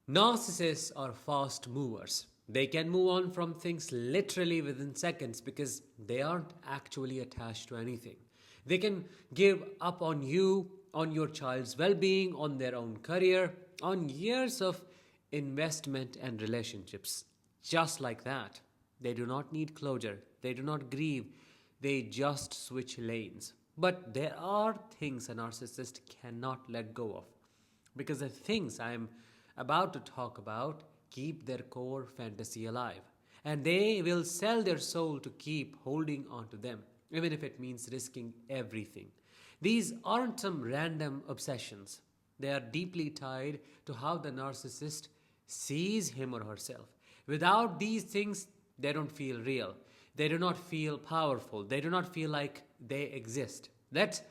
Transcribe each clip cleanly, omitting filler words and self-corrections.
Narcissists are fast movers. They can move on from things literally within seconds because they aren't actually attached to anything. They can give up on you, on your child's well being, on their own career, on years of investment and relationships. Just like that. They do not need closure, they do not grieve, they just switch lanes. But there are things a narcissist cannot let go of because the things I am about to talk about keep their core fantasy alive. And they will sell their soul to keep holding on to them, even if it means risking everything. These aren't some random obsessions, they are deeply tied to how the narcissist sees him or herself. Without these things, they don't feel real. They do not feel powerful. They do not feel like they exist. Let's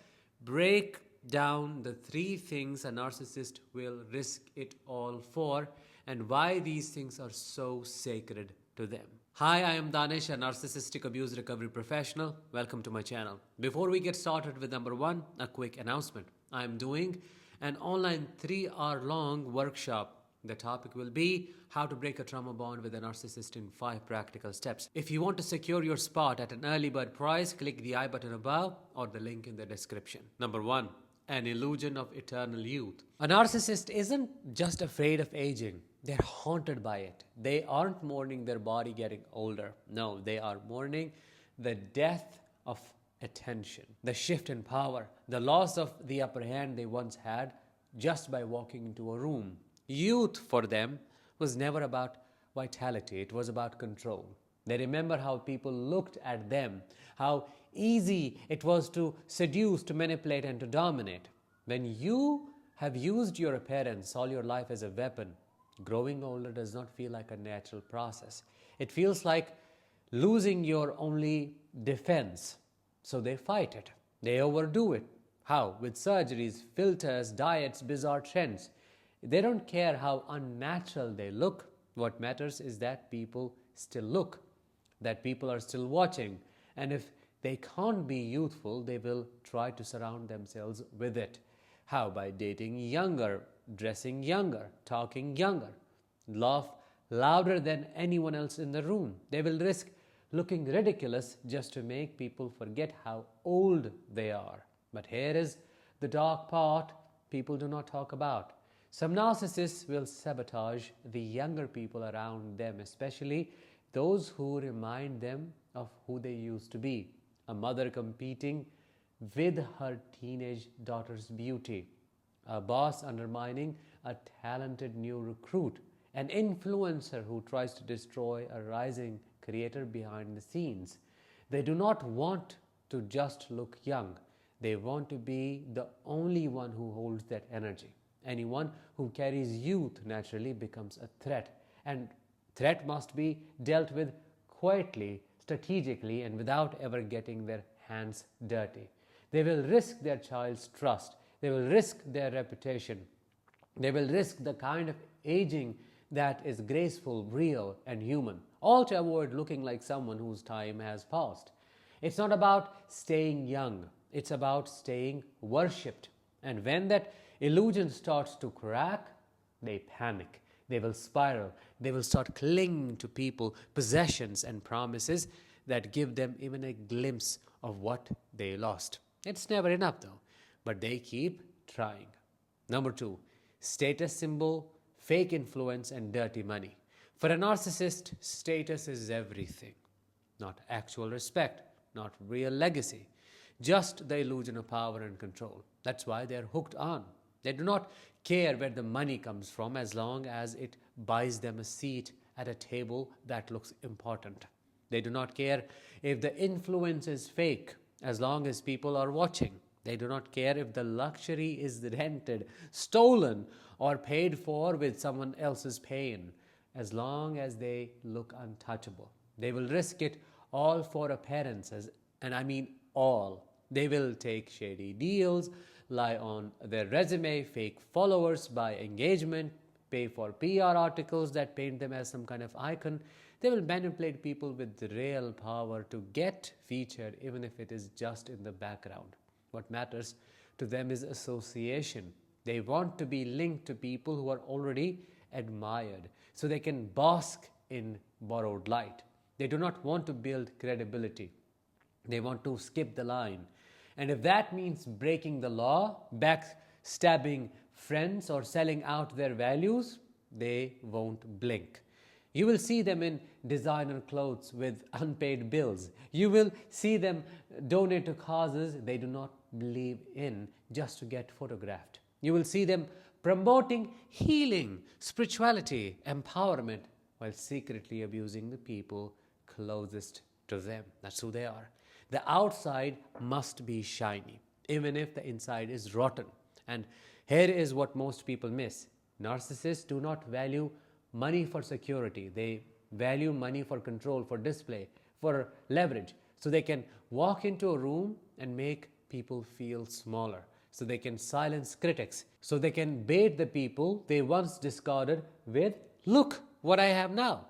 break down the three things a narcissist will risk it all for and why these things are so sacred to them. Hi, I am Danish, a narcissistic abuse recovery professional. Welcome to my channel. Before we get started with number one, a quick announcement. I am doing an online 3-hour long workshop. The topic will be how to break a trauma bond with a narcissist in 5 practical steps. If you want to secure your spot at an early bird price, click the I button above or the link in the description. Number 1. An illusion of eternal youth. A narcissist isn't just afraid of aging, they're haunted by it. They aren't mourning their body getting older. No, they are mourning the death of attention, the shift in power, the loss of the upper hand they once had just by walking into a room. Youth for them was never about vitality, it was about control. They remember how people looked at them, how easy it was to seduce, to manipulate, and to dominate. When you have used your appearance all your life as a weapon, growing older does not feel like a natural process. It feels like losing your only defense. So they fight it. They overdo it. How? With surgeries, filters, diets, bizarre trends. They don't care how unnatural they look. What matters is that people still look, that people are still watching. And if they can't be youthful, they will try to surround themselves with it. How? By dating younger, dressing younger, talking younger, laugh louder than anyone else in the room. They will risk looking ridiculous just to make people forget how old they are. But here is the dark part people do not talk about. Some narcissists will sabotage the younger people around them, especially those who remind them of who they used to be. A mother competing with her teenage daughter's beauty, a boss undermining a talented new recruit, an influencer who tries to destroy a rising creator behind the scenes. They do not want to just look young. They want to be the only one who holds that energy. Anyone who carries youth naturally becomes a threat, and threat must be dealt with quietly, strategically, and without ever getting their hands dirty. They will risk their child's trust. They will risk their reputation. They will risk the kind of aging that is graceful, real, and human, all to avoid looking like someone whose time has passed. It's not about staying young. It's about staying worshipped. And when that illusion starts to crack, they panic. They will spiral. They will start clinging to people, possessions, and promises that give them even a glimpse of what they lost. It's never enough though, but they keep trying. Number 2, status symbol, fake influence, and dirty money. For a narcissist, status is everything. Not actual respect, not real legacy, just the illusion of power and control. That's why they're hooked on. They do not care where the money comes from as long as it buys them a seat at a table that looks important. They do not care if the influence is fake as long as people are watching. They do not care if the luxury is rented, stolen, or paid for with someone else's pain as long as they look untouchable. They will risk it all for appearances, and I mean all. They will take shady deals, lie on their resume, fake followers, buy engagement, pay for PR articles that paint them as some kind of icon. They will manipulate people with real power to get featured, even if it is just in the background. What matters to them is association. They want to be linked to people who are already admired, so they can bask in borrowed light. They do not want to build credibility. They want to skip the line. And if that means breaking the law, backstabbing friends, or selling out their values, they won't blink. You will see them in designer clothes with unpaid bills. You will see them donate to causes they do not believe in just to get photographed. You will see them promoting healing, spirituality, empowerment, while secretly abusing the people closest to them. That's who they are. The outside must be shiny, even if the inside is rotten. And here is what most people miss. Narcissists do not value money for security. They value money for control, for display, for leverage. So they can walk into a room and make people feel smaller. So they can silence critics. So they can bait the people they once discarded with, "Look what I have now."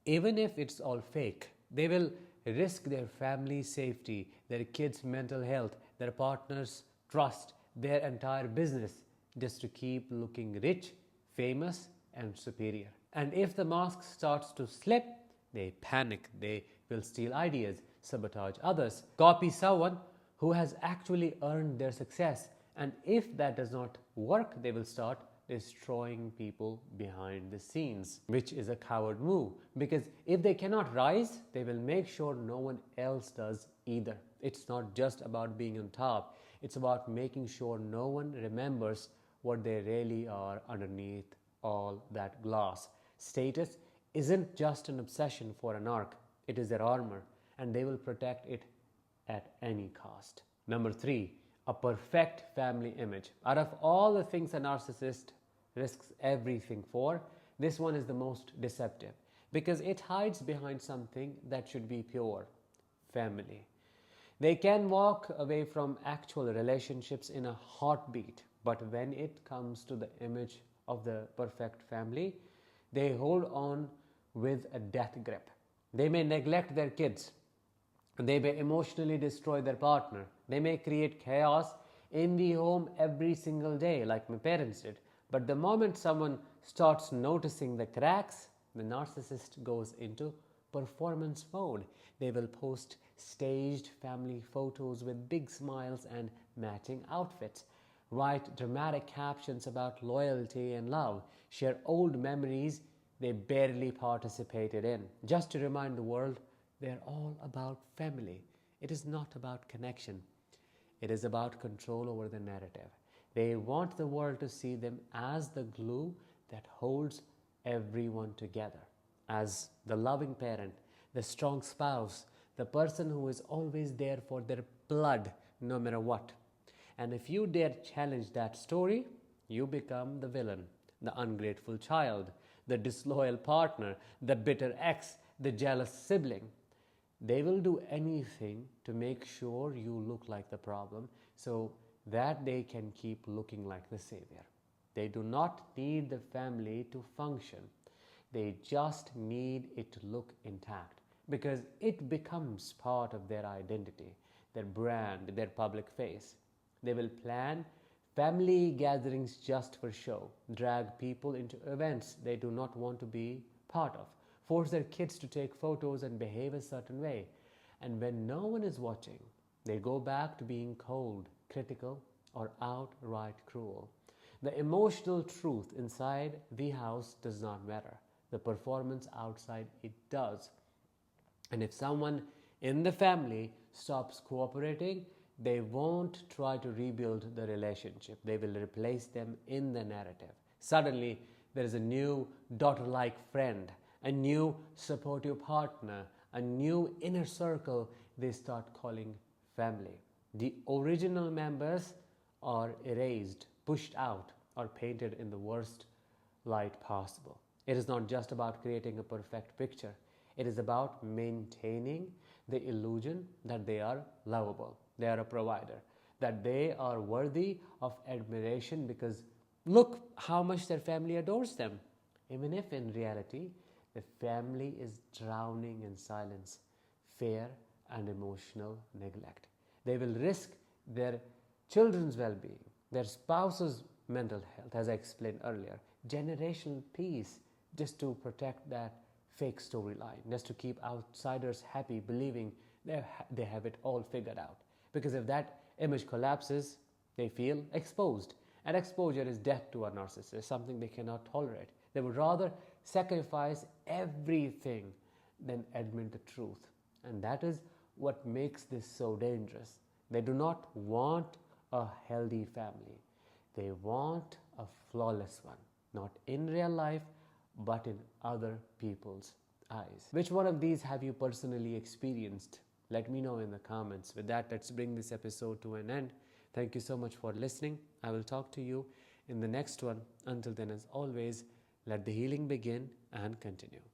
Even if it's all fake, they will risk their family's safety, their kids' mental health, their partner's trust, their entire business, just to keep looking rich, famous, and superior. And if the mask starts to slip, they panic. They will steal ideas, sabotage others, copy someone who has actually earned their success. And if that does not work, they will start destroying people behind the scenes, which is a coward move. Because if they cannot rise, they will make sure no one else does either. It's not just about being on top. It's about making sure no one remembers what they really are underneath all that glass. Status isn't just an obsession for a narc. It is their armor, and they will protect it at any cost. Number 3, a perfect family image. Out of all the things a narcissist risks everything for, this one is the most deceptive because it hides behind something that should be pure: family. They can walk away from actual relationships in a heartbeat, but when it comes to the image of the perfect family, they hold on with a death grip. They may neglect their kids. They may emotionally destroy their partner. They may create chaos in the home every single day, like my parents did. But the moment someone starts noticing the cracks, the narcissist goes into performance mode. They will post staged family photos with big smiles and matching outfits, write dramatic captions about loyalty and love, share old memories they barely participated in, just to remind the world they're all about family. It is not about connection. It is about control over the narrative. They want the world to see them as the glue that holds everyone together, as the loving parent, the strong spouse, the person who is always there for their blood no matter what. And if you dare challenge that story, you become the villain, the ungrateful child, the disloyal partner, the bitter ex, the jealous sibling. They will do anything to make sure you look like the problem so that they can keep looking like the savior. They do not need the family to function. They just need it to look intact because it becomes part of their identity, their brand, their public face. They will plan family gatherings just for show, drag people into events they do not want to be part of, force their kids to take photos and behave a certain way. And when no one is watching, they go back to being cold, critical, or outright cruel. The emotional truth inside the house does not matter. The performance outside, it does. And if someone in the family stops cooperating, they won't try to rebuild the relationship. They will replace them in the narrative. Suddenly, there is a new daughter-like friend, a new supportive partner, a new inner circle they start calling family. The original members are erased, pushed out, or painted in the worst light possible. It is not just about creating a perfect picture. It is about maintaining the illusion that they are lovable, they are a provider, that they are worthy of admiration because look how much their family adores them. Even if in reality, the family is drowning in silence, fear, and emotional neglect. They will risk their children's well-being, their spouse's mental health, as I explained earlier, generational peace just to protect that fake storyline, just to keep outsiders happy, believing they have it all figured out. Because if that image collapses, they feel exposed. And exposure is death to a narcissist, something they cannot tolerate. They would rather sacrifice everything than admit the truth. And that is what makes this so dangerous. They do not want a healthy family. They want a flawless one, not in real life, but in other people's eyes. Which one of these have you personally experienced? Let me know in the comments. With that, let's bring this episode to an end. Thank you so much for listening. I will talk to you in the next one. Until then, as always, let the healing begin and continue.